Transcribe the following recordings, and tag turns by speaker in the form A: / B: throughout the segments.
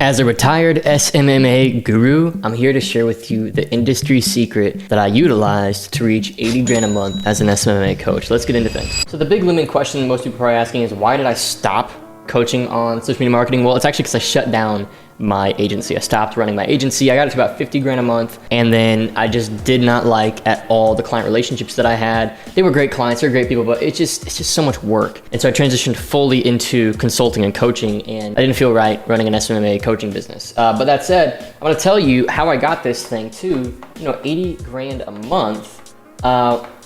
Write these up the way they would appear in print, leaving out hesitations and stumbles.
A: As a retired SMMA guru, I'm here to share with you the industry secret that I utilized to reach 80 grand a month as an SMMA coach. Let's get into things. So the big limiting question most people are probably asking is, why did I stop coaching on social media marketing? Well, it's actually because I shut down my agency. I stopped running my agency. I got it to about 50 grand a month. And then I just did not like at all the client relationships that I had. They were great clients, they're great people, but it's just so much work. And so I transitioned fully into consulting and coaching, and I didn't feel right running an SMMA coaching business. But that said, I'm gonna tell you how I got this thing to, 80 grand a month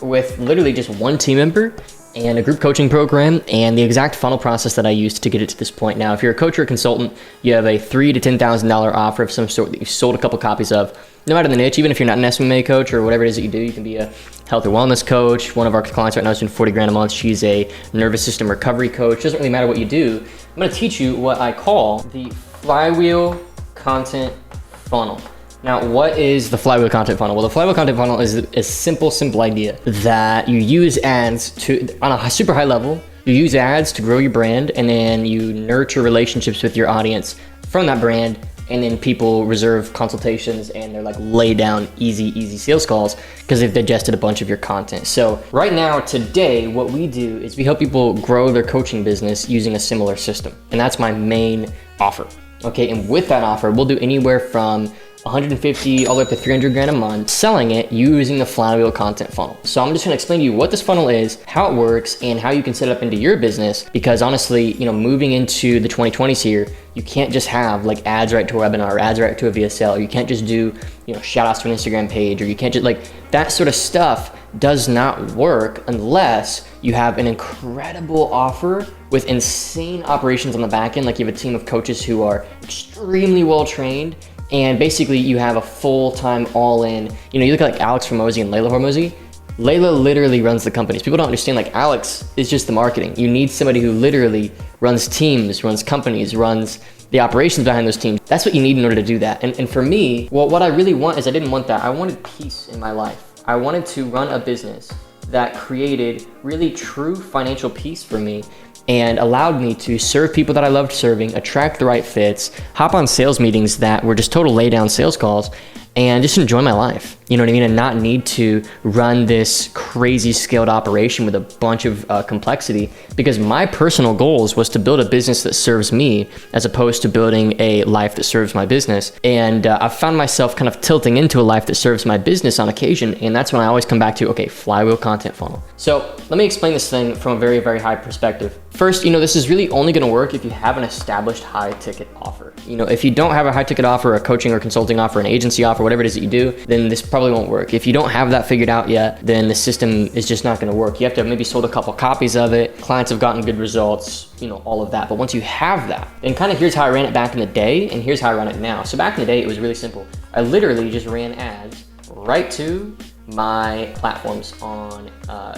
A: with literally just one team member and a group coaching program, and the exact funnel process that I used to get it to this point. Now, if you're a coach or a consultant, you have a $3,000 to $10,000 offer of some sort that you've sold a couple copies of. No matter the niche, even if you're not an SMA coach or whatever it is that you do, you can be a health or wellness coach. One of our clients right now is doing 40 grand a month. She's a nervous system recovery coach. Doesn't really matter what you do. I'm gonna teach you what I call the flywheel content funnel. Now, what is the flywheel content funnel? Well, the flywheel content funnel is a simple idea that you use ads on a super high level. You use ads to grow your brand, and then you nurture relationships with your audience from that brand, and then people reserve consultations and they're like lay down easy sales calls because they've digested a bunch of your content. So right now, today, what we do is we help people grow their coaching business using a similar system. And that's my main offer. Okay, and with that offer, we'll do anywhere from 150 all the way up to 300 grand a month, selling it using the flywheel content funnel. So I'm just gonna explain to you what this funnel is, how it works, and how you can set it up into your business. Because honestly, moving into the 2020s here, you can't just have like ads right to a webinar or ads right to a VSL, or you can't just do, shout outs to an Instagram page, or you can't just that sort of stuff does not work unless you have an incredible offer with insane operations on the back end. Like you have a team of coaches who are extremely well trained, and basically you have a full-time all-in, you look at like Alex Hormozy and Layla Hormozy. Layla literally runs the companies. People don't understand, like Alex is just the marketing. You need somebody who literally runs teams, runs companies, runs the operations behind those teams. That's what you need in order to do that. And for me, well, what I really want is I didn't want that. I wanted peace in my life. I wanted to run a business that created really true financial peace for me and allowed me to serve people that I loved serving, attract the right fits, hop on sales meetings that were just total lay down sales calls, and just enjoy my life, and not need to run this crazy scaled operation with a bunch of complexity, because my personal goals was to build a business that serves me as opposed to building a life that serves my business. And I found myself kind of tilting into a life that serves my business on occasion, and that's when I always come back to, okay, flywheel content funnel. So let me explain this thing from a very, very high perspective. First, this is really only gonna work if you have an established high ticket offer. If you don't have a high ticket offer, a coaching or consulting offer, an agency offer, whatever it is that you do, then this probably won't work. If you don't have that figured out yet, then the system is just not gonna work. You have to have maybe sold a couple copies of it, clients have gotten good results, all of that. But once you have that, then kind of here's how I ran it back in the day, and here's how I run it now. So back in the day, it was really simple. I literally just ran ads right to my platforms on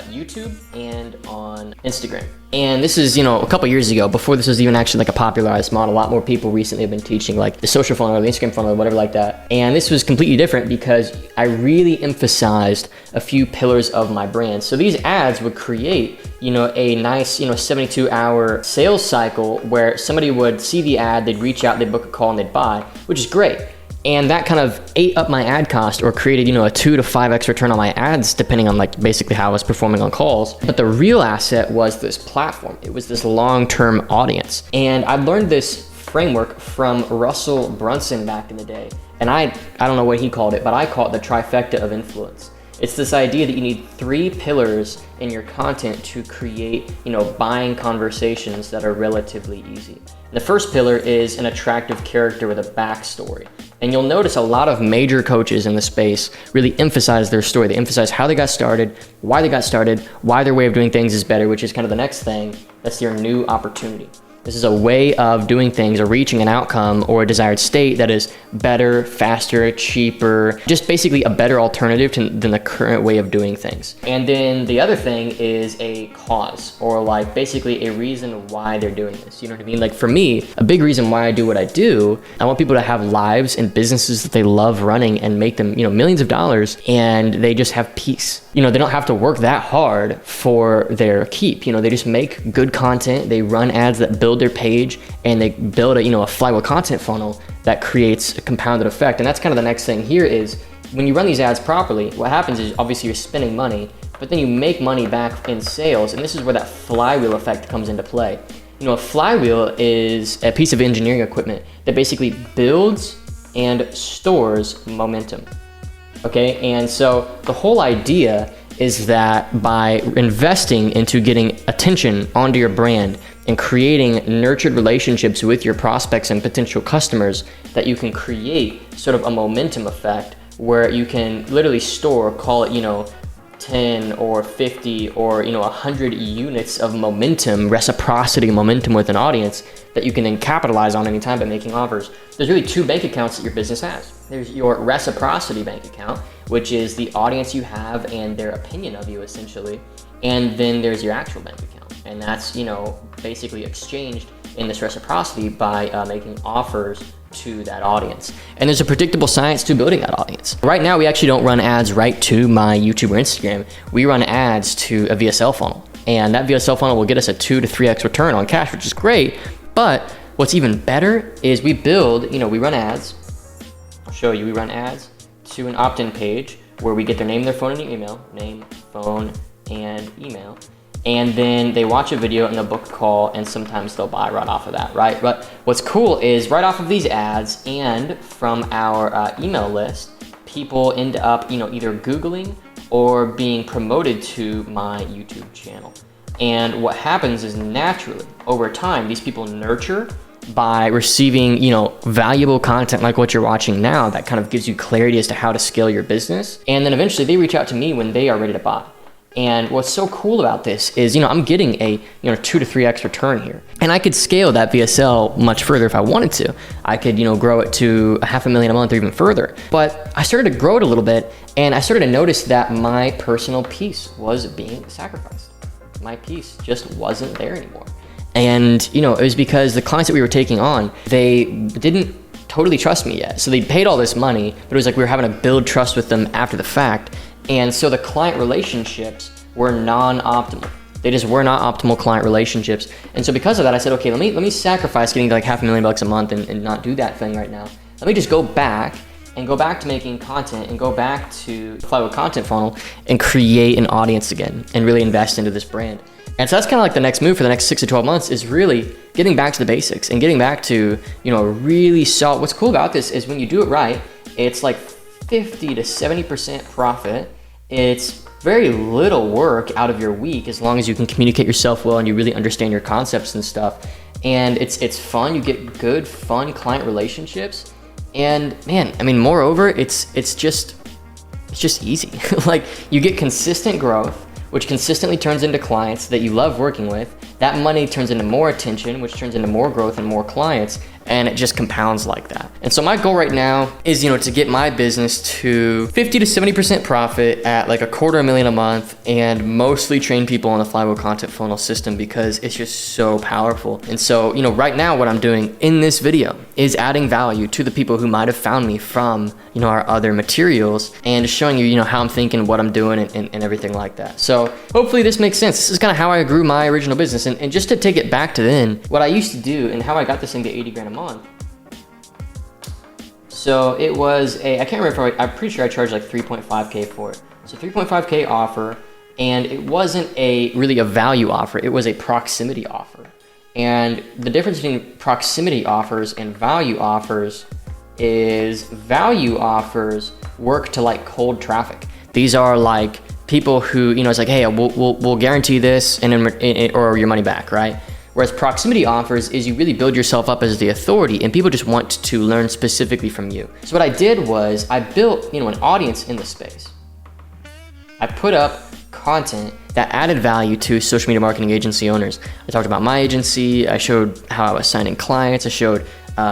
A: YouTube and on Instagram. And this is, a couple years ago, before this was even actually like a popularized model. A lot more people recently have been teaching like the social funnel or the Instagram funnel or whatever like that. And this was completely different because I really emphasized a few pillars of my brand. So these ads would create, a nice, 72-hour sales cycle where somebody would see the ad, they'd reach out, they'd book a call, and they'd buy, which is great. And that kind of ate up my ad cost, or created, a 2 to 5x return on my ads, depending on basically how I was performing on calls. But the real asset was this platform. It was this long-term audience. And I learned this framework from Russell Brunson back in the day. And I don't know what he called it, but I call it the trifecta of influence. It's this idea that you need 3 pillars in your content to create, buying conversations that are relatively easy. The first pillar is an attractive character with a backstory. And you'll notice a lot of major coaches in the space really emphasize their story. They emphasize how they got started, why their way of doing things is better, which is kind of the next thing. That's your new opportunity. This is a way of doing things or reaching an outcome or a desired state that is better, faster, cheaper, just basically a better alternative than the current way of doing things. And then the other thing is a cause, or basically a reason why they're doing this. You know what I mean? Like for me, a big reason why I do what I do, I want people to have lives and businesses that they love running and make them, millions of dollars, and they just have peace. They don't have to work that hard for their keep. They just make good content. They run ads that build build their page and they build a flywheel content funnel that creates a compounded effect. And that's kind of the next thing here is when you run these ads properly, what happens is obviously you're spending money, but then you make money back in sales. And this is where that flywheel effect comes into play. A flywheel is a piece of engineering equipment that basically builds and stores momentum. Okay, and so the whole idea is that by investing into getting attention onto your brand and creating nurtured relationships with your prospects and potential customers, that you can create sort of a momentum effect where you can literally store, call it, 10 or 50 or 100 units of momentum, reciprocity momentum with an audience that you can then capitalize on anytime by making offers. There's really two bank accounts that your business has. There's your reciprocity bank account, which is the audience you have and their opinion of you essentially. And then there's your actual bank account. And that's, basically exchanged in this reciprocity by making offers to that audience. And there's a predictable science to building that audience. Right now, we actually don't run ads right to my YouTube or Instagram. We run ads to a VSL funnel. And that VSL funnel will get us a 2 to 3x return on cash, which is great. But what's even better is we build, we run ads. I'll show you, we run ads to an opt-in page where we get their name, their phone, and their email. Name, phone, and email. And then they watch a video and they'll book a call, and sometimes they'll buy right off of that, right? But what's cool is right off of these ads and from our email list, people end up, either Googling or being promoted to my YouTube channel. And what happens is naturally over time, these people nurture by receiving, valuable content like what you're watching now that kind of gives you clarity as to how to scale your business. And then eventually they reach out to me when they are ready to buy. And what's so cool about this is, I'm getting a 2 to 3x return here. And I could scale that VSL much further if I wanted to. I could, grow it to $500,000 a month or even further. But I started to grow it a little bit, and I started to notice that my personal piece was being sacrificed. My piece just wasn't there anymore. And, it was because the clients that we were taking on, they didn't totally trust me yet. So they paid all this money, but it was like we were having to build trust with them after the fact. And so the client relationships were non-optimal. They just were not optimal client relationships. And so because of that, I said, okay, let me sacrifice getting to like $500,000 a month and not do that thing right now. Let me just go back to making content and go back to flywheel content funnel and create an audience again and really invest into this brand. And so that's kind of like the next move for the next 6 to 12 months is really getting back to the basics and getting back to, really solid. What's cool about this is when you do it right, it's like 50 to 70% profit. It's very little work out of your week as long as you can communicate yourself well and you really understand your concepts and stuff. And it's fun. You get good, fun client relationships. And man, moreover, it's just easy. Like you get consistent growth, which consistently turns into clients that you love working with. That money turns into more attention, which turns into more growth and more clients. And it just compounds like that. And so my goal right now is, to get my business to 50 to 70% profit at like $250,000 a month and mostly train people on the flywheel content funnel system because it's just so powerful. And so, right now what I'm doing in this video is adding value to the people who might have found me from, our other materials and showing you, how I'm thinking, what I'm doing and everything like that. So hopefully this makes sense. This is kind of how I grew my original business. And just to take it back to then, what I used to do and how I got this thing to $80,000 a month. So it was I can't remember, I'm pretty sure I charged like 3.5K for it. So 3.5K offer, and it wasn't really a value offer, it was a proximity offer. And the difference between proximity offers and value offers is value offers work to like cold traffic. These are like people who, it's like, hey, we'll guarantee this and then, or your money back, right? Whereas proximity offers is you really build yourself up as the authority and people just want to learn specifically from you. So what I did was I built, an audience in the space. I put up content that added value to social media marketing agency owners. I talked about my agency. I showed how I was signing clients. I showed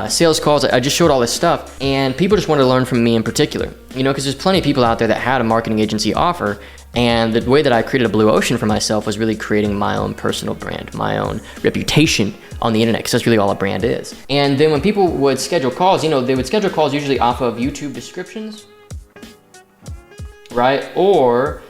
A: sales calls. I just showed all this stuff, and people just wanted to learn from me in particular, because there's plenty of people out there that had a marketing agency offer. And the way that I created a blue ocean for myself was really creating my own personal brand, my own reputation on the internet, because that's really all a brand is. And then when people would schedule calls, they would schedule calls usually off of YouTube descriptions, right? Or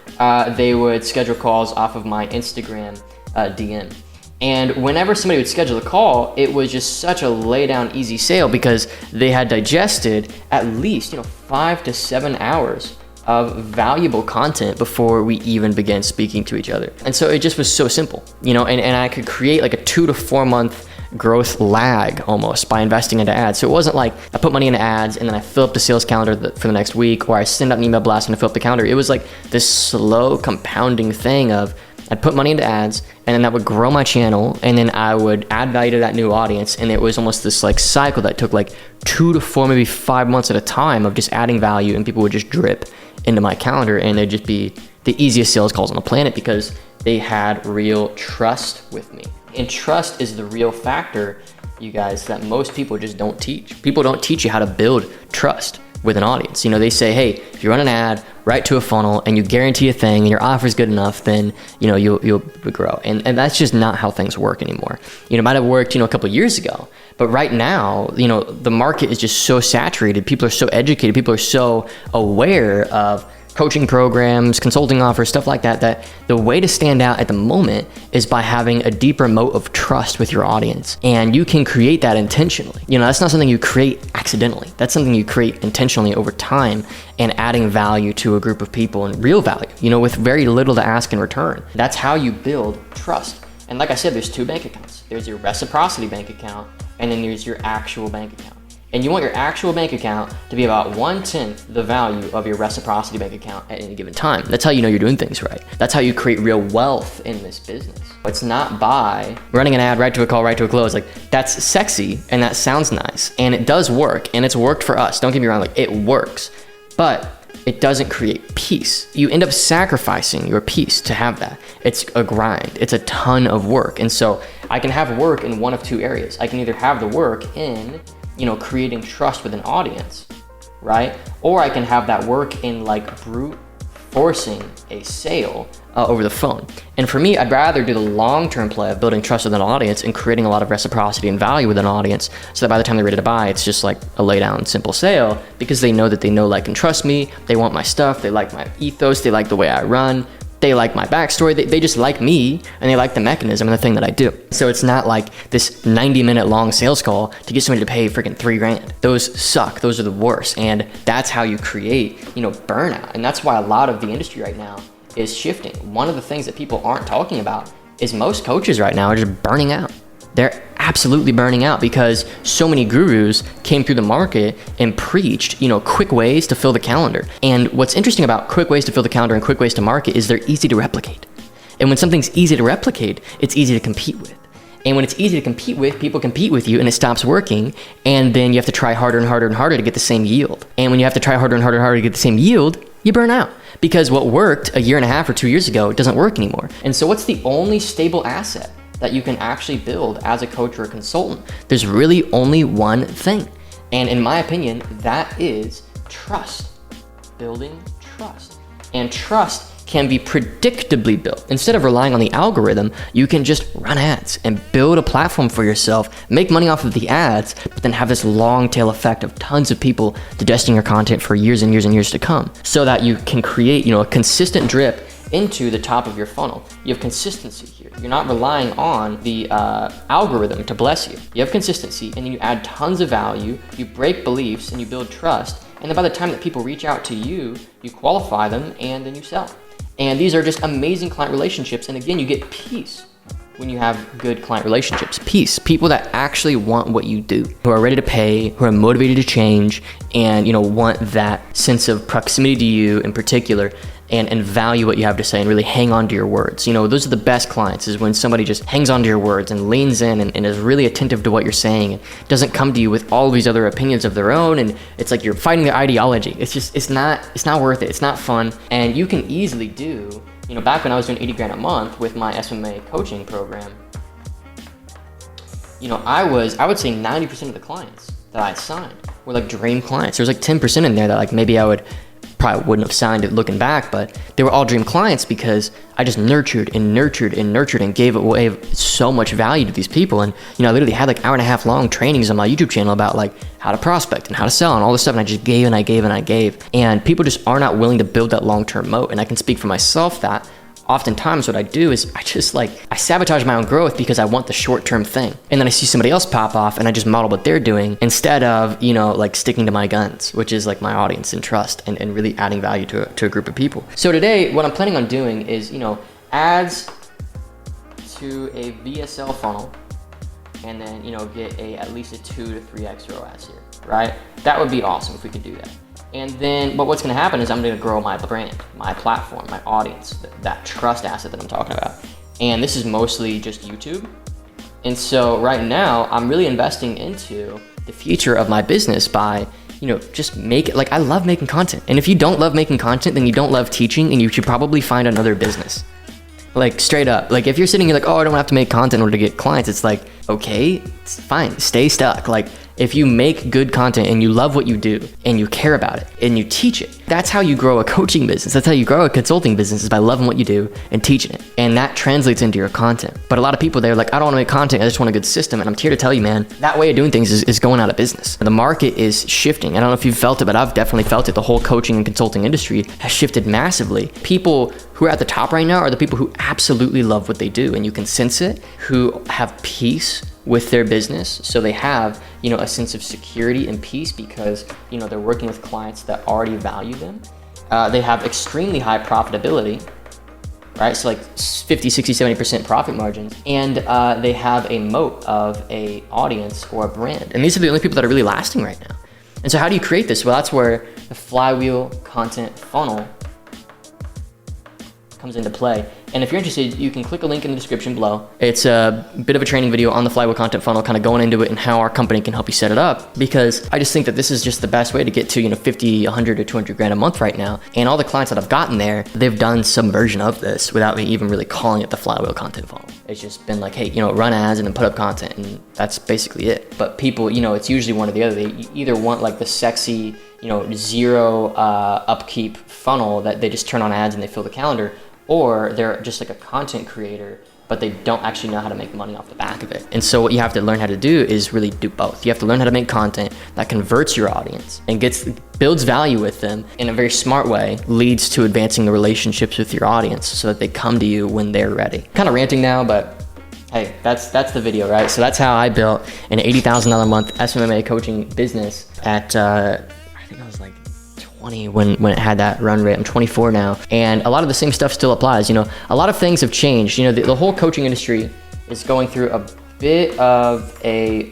A: they would schedule calls off of my Instagram DM. And whenever somebody would schedule a call, it was just such a lay down easy sale because they had digested at least 5 to 7 hours of valuable content before we even began speaking to each other. And so it just was so simple, and I could create like a 2 to 4 month growth lag almost by investing into ads. So it wasn't like I put money into ads and then I fill up the sales calendar for the next week, or I send out an email blast and I fill up the calendar. It was like this slow compounding thing of I'd put money into ads and then that would grow my channel, and then I would add value to that new audience. And it was almost this like cycle that took like 2 to 4, maybe 5 months at a time of just adding value, and people would just drip into my calendar, and they'd just be the easiest sales calls on the planet because they had real trust with me. And trust is the real factor, you guys, that most people just don't teach. People don't teach you how to build trust with an audience. They say, hey, if you run an ad right to a funnel and you guarantee a thing and your offer is good enough, then you'll grow. And that's just not how things work anymore. It might have worked a couple of years ago, but right now the market is just so saturated. People are so educated. People are so aware of coaching programs, consulting offers, stuff like that, that the way to stand out at the moment is by having a deeper moat of trust with your audience. And you can create that intentionally. That's not something you create accidentally. That's something you create intentionally over time and adding value to a group of people, and real value, with very little to ask in return. That's how you build trust. And like I said, there's 2 bank accounts. There's your reciprocity bank account, and then there's your actual bank account. And you want your actual bank account to be about 1/10 the value of your reciprocity bank account at any given time. That's how you know you're doing things right. That's how you create real wealth in this business. It's not by running an ad right to a call, right to a close. Like, that's sexy and that sounds nice and it does work, and it's worked for us. Don't get me wrong, like it works, but it doesn't create peace. You end up sacrificing your peace to have that. It's a grind. It's a ton of work. And so I can have work in one of 2 areas. I can either have the work in creating trust with an audience, right? Or I can have that work in like brute forcing a sale over the phone. And for me, I'd rather do the long-term play of building trust with an audience and creating a lot of reciprocity and value with an audience, so that by the time they're ready to buy, it's just like a lay down simple sale, because they know that they know, like, and trust me. They want my stuff. They like my ethos. They like the way I run. They like my backstory. They just like me, and they like the mechanism and the thing that I do. So it's not like this 90-minute long sales call to get somebody to pay freaking $3,000. Those suck. Those are the worst. And that's how you create, burnout. And that's why a lot of the industry right now is shifting. One of the things that people aren't talking about is most coaches right now are just burning out. They're absolutely burning out because so many gurus came through the market and preached, quick ways to fill the calendar. And what's interesting about quick ways to fill the calendar and quick ways to market is they're easy to replicate. And when something's easy to replicate, it's easy to compete with. And when it's easy to compete with, people compete with you and it stops working. And then you have to try harder and harder and harder to get the same yield. And when you have to try harder and harder and harder to get the same yield, you burn out. Because what worked a year and a half or 2 years ago doesn't work anymore. And so what's the only stable asset that you can actually build as a coach or a consultant? There's really only one thing. And in my opinion, that is trust. Building trust. And trust can be predictably built. Instead of relying on the algorithm, you can just run ads and build a platform for yourself, make money off of the ads, but then have this long tail effect of tons of people digesting your content for years and years and years to come, so that you can create, a consistent drip into the top of your funnel. You have consistency here. You're not relying on the algorithm to bless you. You have consistency, and then you add tons of value, you break beliefs, and you build trust. And then by the time that people reach out to you, you qualify them, and then you sell. And these are just amazing client relationships. And again, you get peace when you have good client relationships. Peace. People that actually want what you do, who are ready to pay, who are motivated to change, and want that sense of proximity to you in particular, and value what you have to say and really hang on to your words. Those are the best clients, is when somebody just hangs on to your words and leans in and is really attentive to what you're saying and doesn't come to you with all these other opinions of their own, and it's like you're fighting their ideology. It's not worth it. It's not fun. And you can easily do, back when I was doing 80 grand a month with my SMMA coaching program, I would say 90% of the clients that I signed were like dream clients. There was like 10% in there that like maybe I probably wouldn't have signed it looking back, but they were all dream clients because I just nurtured and gave away so much value to these people. And I literally had like 1.5 hour long trainings on my YouTube channel about like how to prospect and how to sell and all this stuff, and I just gave and I gave and I gave, and people just are not willing to build that long-term moat. And I can speak for myself that oftentimes what I do is I sabotage my own growth because I want the short-term thing. And then I see somebody else pop off and I just model what they're doing instead of, like sticking to my guns, which is like my audience and trust and really adding value to a group of people. So today, what I'm planning on doing is, ads to a VSL funnel, and then, get at least a 2 to 3x ROAS here, right? That would be awesome if we could do that. And then, but what's gonna happen is I'm gonna grow my brand, my platform, my audience, that trust asset that I'm talking about. And this is mostly just YouTube. And so right now, I'm really investing into the future of my business by, just make it, like, I love making content. And if you don't love making content, then you don't love teaching, and you should probably find another business. Like, straight up. Like, if you're sitting here like, oh, I don't have to make content in order to get clients, it's like, okay, it's fine, stay stuck. Like, if you make good content and you love what you do and you care about it and you teach it, that's how you grow a coaching business. That's how you grow a consulting business, is by loving what you do and teaching it. And that translates into your content. But a lot of people, they're like, I don't want to make content, I just want a good system. And I'm here to tell you, man, that way of doing things is going out of business. The market is shifting. I don't know if you've felt it, but I've definitely felt it. The whole coaching and consulting industry has shifted massively. People who are at the top right now are the people who absolutely love what they do, and you can sense it, who have peace with their business. So they have, a sense of security and peace because, they're working with clients that already value them. They have extremely high profitability, right? So like 50, 60, 70% profit margins. And they have a moat of a audience or a brand. And these are the only people that are really lasting right now. And so how do you create this? Well, that's where the flywheel content funnel comes into play. And if you're interested, you can click a link in the description below. It's a bit of a training video on the flywheel content funnel, kind of going into it and how our company can help you set it up, because I just think that this is just the best way to get to, 50, 100 or 200 grand a month right now. And all the clients that I've gotten there, they've done some version of this without me even really calling it the flywheel content funnel. It's just been like, hey, run ads and then put up content, and that's basically it. But people, it's usually one or the other. They either want like the sexy, zero upkeep funnel that they just turn on ads and they fill the calendar, or they're just like a content creator, but they don't actually know how to make money off the back of it. And so what you have to learn how to do is really do both. You have to learn how to make content that converts your audience and builds value with them in a very smart way, leads to advancing the relationships with your audience so that they come to you when they're ready. Kind of ranting now, but hey, that's the video, right? So that's how I built an $80,000 a month SMMA coaching business at, I think I was like 20 when it had that run rate. I'm 24 now, and a lot of the same stuff still applies. A lot of things have changed. The whole coaching industry is going through a bit of a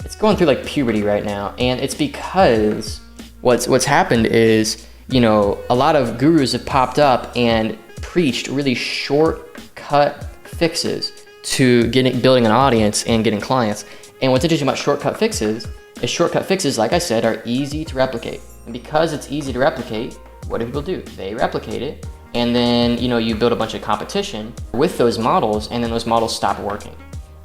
A: it's going through like puberty right now, and it's because what's happened is, a lot of gurus have popped up and preached really shortcut fixes to building an audience and getting clients. And what's interesting about shortcut fixes is like I said, are easy to replicate. And because it's easy to replicate, what do people do? They replicate it, and then you build a bunch of competition with those models, and then those models stop working.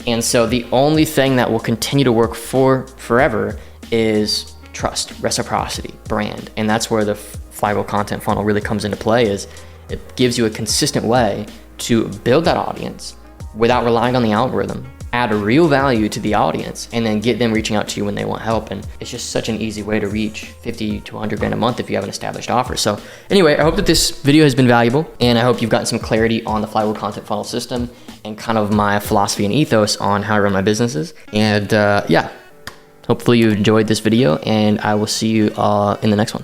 A: And so the only thing that will continue to work forever is trust, reciprocity, brand. And that's where the flywheel content funnel really comes into play. Is it gives you a consistent way to build that audience without relying on the algorithm, add a real value to the audience, and then get them reaching out to you when they want help. And it's just such an easy way to reach 50 to 100 grand a month if you have an established offer. So anyway, I hope that this video has been valuable, and I hope you've gotten some clarity on the flywheel content funnel system and kind of my philosophy and ethos on how I run my businesses. And yeah, hopefully you enjoyed this video, and I will see you in the next one.